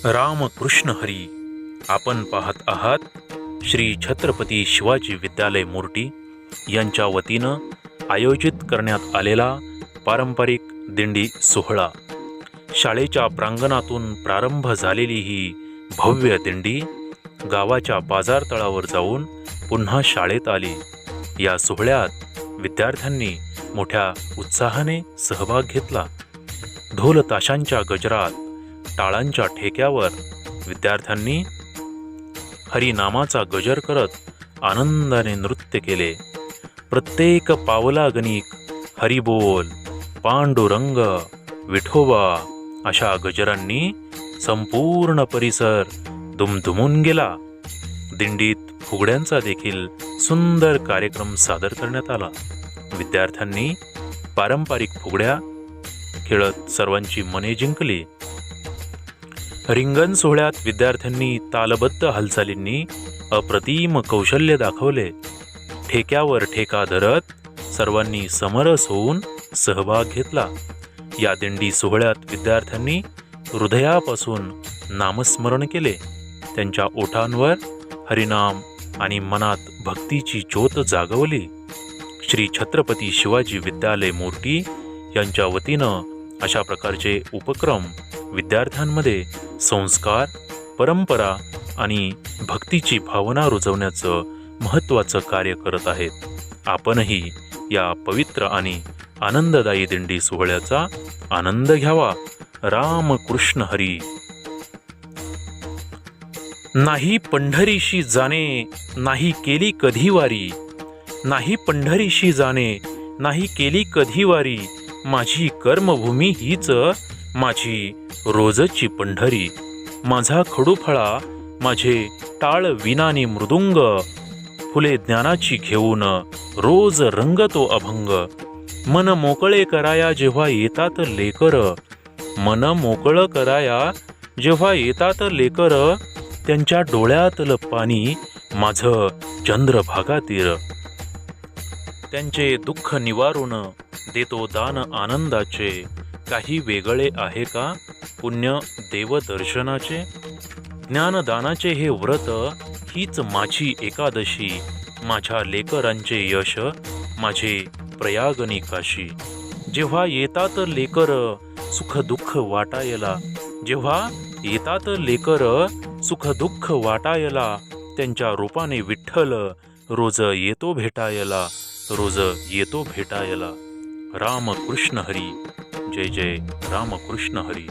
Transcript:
राम कृष्ण हरी. आपण पाहत आहात श्री छत्रपती शिवाजी विद्यालय मोर्टी यांच्या वतीनं आयोजित करण्यात आलेला पारंपरिक दिंडी सोहळा. शाळेच्या प्रांगणातून प्रारंभ झालेली ही भव्य दिंडी गावाच्या बाजारतळावर जाऊन पुन्हा शाळेत आली. या सोहळ्यात विद्यार्थ्यांनी मोठ्या उत्साहाने सहभाग घेतला. ढोल ताशांच्या गजरात, टाळांच्या ठेक्यावर विद्यार्थ्यांनी हरिनामाचा गजर करत आनंदाने नृत्य केले. प्रत्येक पावलागणिक हरिबोल, पांडुरंग, विठोबा अशा गजरांनी संपूर्ण परिसर दुमदुमून गेला. दिंडीत फुगड्यांचा देखील सुंदर कार्यक्रम सादर करण्यात आला. विद्यार्थ्यांनी पारंपरिक फुगड्या खेळत सर्वांची मने जिंकली. रिंगण सोहळ्यात विद्यार्थ्यांनी तालबद्ध हालचालींनी अप्रतिम कौशल्य दाखवले. ठेक्यावर ठेका धरत सर्वांनी समरस होऊन सहभाग घेतला. या दिंडी सोहळ्यात विद्यार्थ्यांनी हृदयापासून नामस्मरण केले. त्यांच्या ओठांवर हरिनाम आणि मनात भक्तीची ज्योत जागवली. श्री छत्रपती शिवाजी विद्यालय मोर्टी यांच्या वतीनं अशा प्रकारचे उपक्रम विद्यार्थ्यांमध्ये संस्कार, परंपरा आणि भक्तीची भावना रुजवण्याचं महत्त्वाचं कार्य करत आहेत. आपणही या पवित्र आणि आनंददायी दिंडी सोहळ्याचा आनंद घ्यावा. राम कृष्ण हरी. नाही पंढरीशी जाणे, नाही केली कधी वारी. नाही पंढरीशी जाणे, नाही केली कधी वारी. माझी कर्मभूमी हीच माझी रोजची पंढरी. माझा खडूफळा, माझे टाळ विनानी मृदुंग. फुले ज्ञानाची घेऊन रोज रंगतो अभंग. मन मोकळे कराया जेव्हा येतात लेकर. मन मोकळं कराया जेव्हा येतात लेकर. त्यांच्या डोळ्यातलं पाणी माझं चंद्रभागातीर. त्यांचे दुःख निवारून देतो दान आनंदाचे. काही वेगळे आहे का पुण्य देवदर्शनाचे. ज्ञानदानाचे हे व्रत, हीच माझी एकादशी. माझ्या लेकरांचे यश, माझे प्रयागनी काशी. जेव्हा येतात लेकर सुख दुःख वाटायला. जेव्हा येतात लेकर सुख दुःख वाटायला. त्यांच्या रूपाने विठ्ठल रोज येतो भेटायला. रोज येतो भेटायला. राम कृष्ण हरी. जय जय राम कृष्ण हरी.